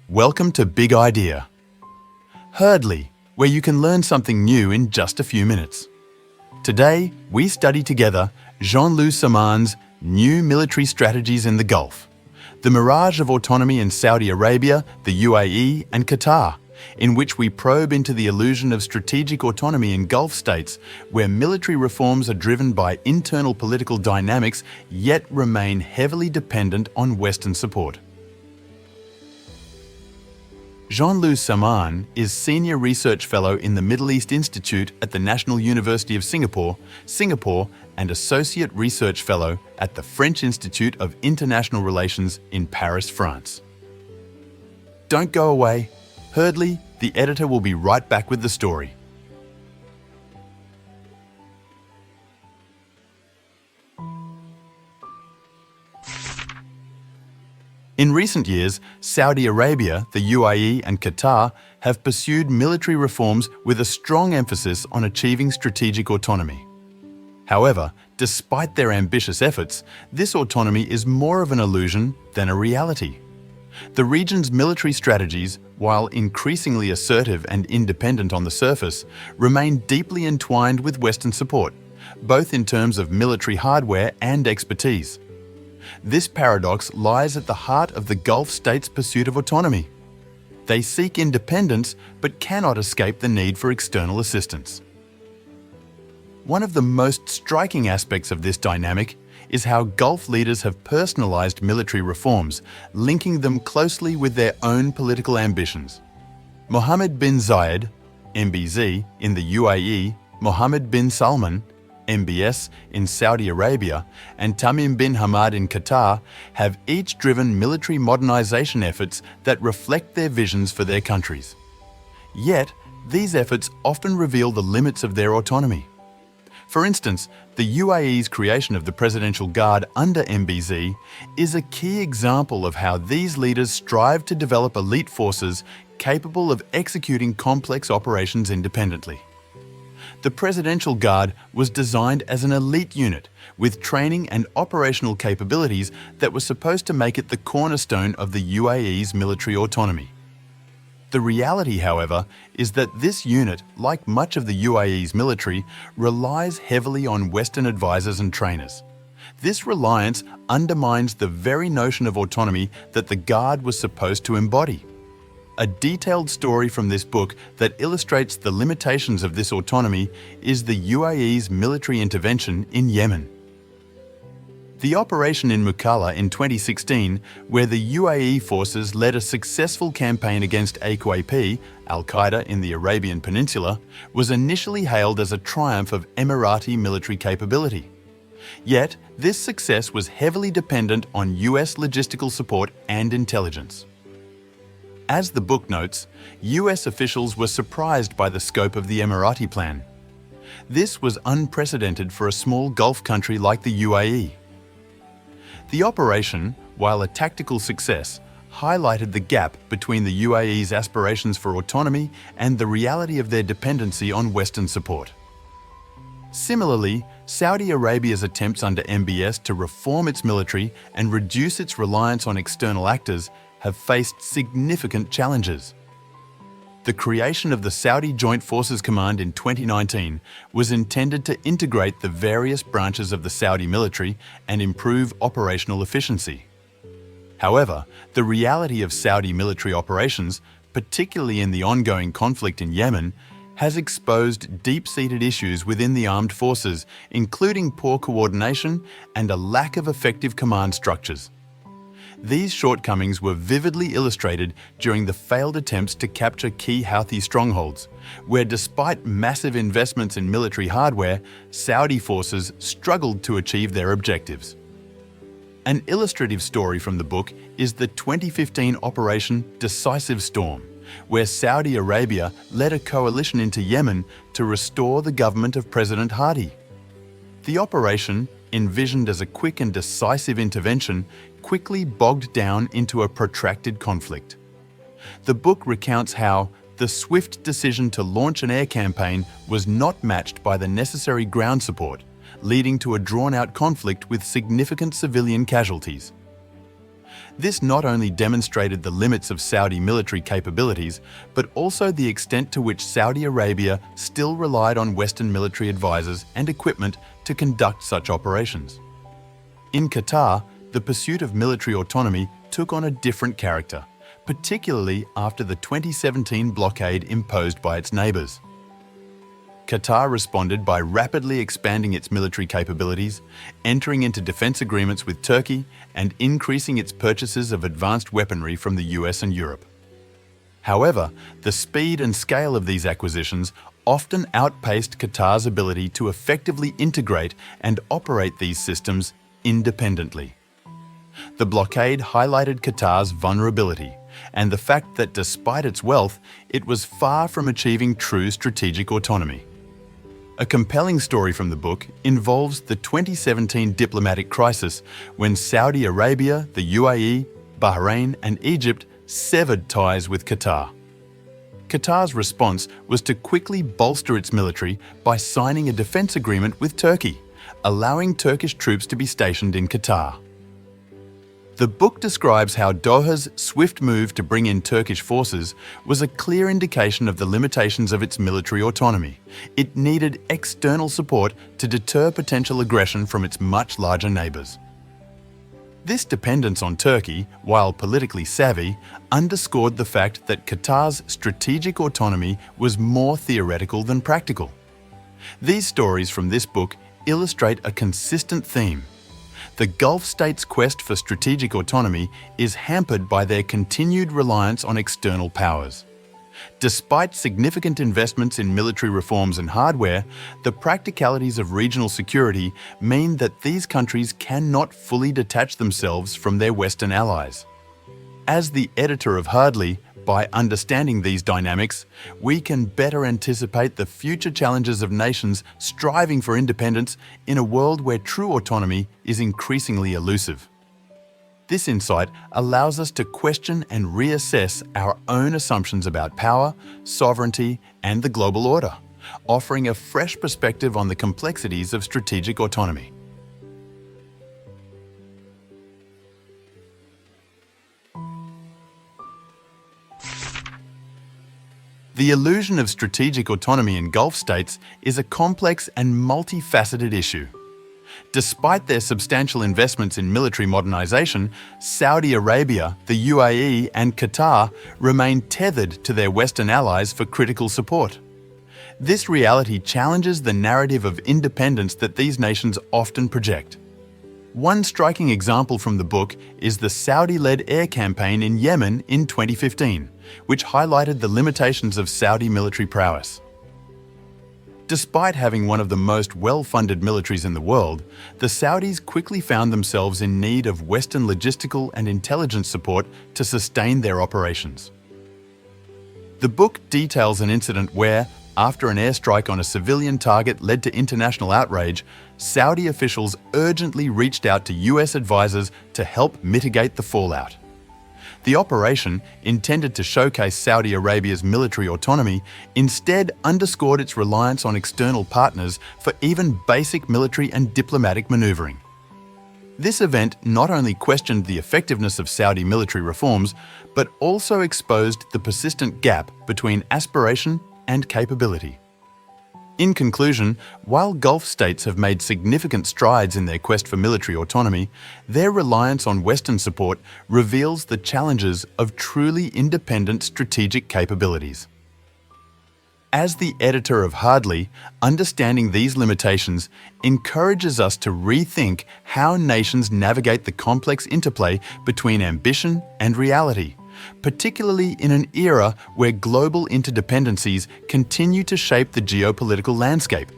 Welcome to Big Idea. Herdly, where you can learn something new in just a few minutes. Today, we study together Jean-LoupSaamaan's New Military Strategies in the Gulf, the Mirage of Autonomy in Saudi Arabia, the UAE, and Qatar, in which we probe into the illusion of strategic autonomy in Gulf states where military reforms are driven by internal political dynamics yet remain heavily dependent on Western support. Jean-LoupSamaan is Senior Research Fellow in the Middle East Institute at the National University of Singapore, and Associate Research Fellow at the French Institute of International Relations in Paris, France. Don't go away. Herdly, the editor, will be right back with the story. In recent years, Saudi Arabia, the UAE, and Qatar have pursued military reforms with a strong emphasis on achieving strategic autonomy. However, despite their ambitious efforts, this autonomy is more of an illusion than a reality. The region's military strategies, while increasingly assertive and independent on the surface, remain deeply entwined with Western support, both in terms of military hardware and expertise. This paradox lies at the heart of the Gulf states' pursuit of autonomy. They seek independence but cannot escape the need for external assistance. One of the most striking aspects of this dynamic is how Gulf leaders have personalized military reforms, linking them closely with their own political ambitions. Mohammed bin Zayed, MBZ, in the UAE, Mohammed bin Salman, MBS, in Saudi Arabia, and Tamim bin Hamad in Qatar have each driven military modernization efforts that reflect their visions for their countries. Yet, these efforts often reveal the limits of their autonomy. For instance, the UAE's creation of the Presidential Guard under MBZ is a key example of how these leaders strive to develop elite forces capable of executing complex operations independently. The Presidential Guard was designed as an elite unit with training and operational capabilities that were supposed to make it the cornerstone of the UAE's military autonomy. The reality, however, is that this unit, like much of the UAE's military, relies heavily on Western advisors and trainers. This reliance undermines the very notion of autonomy that the Guard was supposed to embody. A detailed story from this book that illustrates the limitations of this autonomy is the UAE's military intervention in Yemen. The operation in Mukalla in 2016, where the UAE forces led a successful campaign against AQAP, Al-Qaeda in the Arabian Peninsula, was initially hailed as a triumph of Emirati military capability. Yet, this success was heavily dependent on US logistical support and intelligence. As the book notes, US officials were surprised by the scope of the Emirati plan. This was unprecedented for a small Gulf country like the UAE. The operation, while a tactical success, highlighted the gap between the UAE's aspirations for autonomy and the reality of their dependency on Western support. Similarly, Saudi Arabia's attempts under MBS to reform its military and reduce its reliance on external actors have faced significant challenges. The creation of the Saudi Joint Forces Command in 2019 was intended to integrate the various branches of the Saudi military and improve operational efficiency. However, the reality of Saudi military operations, particularly in the ongoing conflict in Yemen, has exposed deep-seated issues within the armed forces, including poor coordination and a lack of effective command structures. These shortcomings were vividly illustrated during the failed attempts to capture key Houthi strongholds, where despite massive investments in military hardware, Saudi forces struggled to achieve their objectives. An illustrative story from the book is the 2015 Operation Decisive Storm, where Saudi Arabia led a coalition into Yemen to restore the government of President Hadi. The operation, envisioned as a quick and decisive intervention, quickly bogged down into a protracted conflict. The book recounts how the swift decision to launch an air campaign was not matched by the necessary ground support, leading to a drawn-out conflict with significant civilian casualties. This not only demonstrated the limits of Saudi military capabilities, but also the extent to which Saudi Arabia still relied on Western military advisors and equipment to conduct such operations. In Qatar, the pursuit of military autonomy took on a different character, particularly after the 2017 blockade imposed by its neighbors. Qatar responded by rapidly expanding its military capabilities, entering into defense agreements with Turkey, and increasing its purchases of advanced weaponry from the US and Europe. However, the speed and scale of these acquisitions often outpaced Qatar's ability to effectively integrate and operate these systems independently. The blockade highlighted Qatar's vulnerability and the fact that despite its wealth, it was far from achieving true strategic autonomy. A compelling story from the book involves the 2017 diplomatic crisis when Saudi Arabia, the UAE, Bahrain, and Egypt severed ties with Qatar. Qatar's response was to quickly bolster its military by signing a defense agreement with Turkey, allowing Turkish troops to be stationed in Qatar. The book describes how Doha's swift move to bring in Turkish forces was a clear indication of the limitations of its military autonomy. It needed external support to deter potential aggression from its much larger neighbors. This dependence on Turkey, while politically savvy, underscored the fact that Qatar's strategic autonomy was more theoretical than practical. These stories from this book illustrate a consistent theme. The Gulf states' quest for strategic autonomy is hampered by their continued reliance on external powers. Despite significant investments in military reforms and hardware, the practicalities of regional security mean that these countries cannot fully detach themselves from their Western allies. As the editor of Hardly, by understanding these dynamics, we can better anticipate the future challenges of nations striving for independence in a world where true autonomy is increasingly elusive. This insight allows us to question and reassess our own assumptions about power, sovereignty, and the global order, offering a fresh perspective on the complexities of strategic autonomy. The illusion of strategic autonomy in Gulf states is a complex and multifaceted issue. Despite their substantial investments in military modernization, Saudi Arabia, the UAE, and Qatar remain tethered to their Western allies for critical support. This reality challenges the narrative of independence that these nations often project. One striking example from the book is the Saudi-led air campaign in Yemen in 2015, which highlighted the limitations of Saudi military prowess. Despite having one of the most well-funded militaries in the world, the Saudis quickly found themselves in need of Western logistical and intelligence support to sustain their operations. The book details an incident where, after an airstrike on a civilian target led to international outrage, Saudi officials urgently reached out to US advisors to help mitigate the fallout. The operation, intended to showcase Saudi Arabia's military autonomy, instead underscored its reliance on external partners for even basic military and diplomatic maneuvering. This event not only questioned the effectiveness of Saudi military reforms, but also exposed the persistent gap between aspiration and capability. In conclusion, while Gulf states have made significant strides in their quest for military autonomy, their reliance on Western support reveals the challenges of truly independent strategic capabilities. As the editor of Hardly, understanding these limitations encourages us to rethink how nations navigate the complex interplay between ambition and reality, particularly in an era where global interdependencies continue to shape the geopolitical landscape.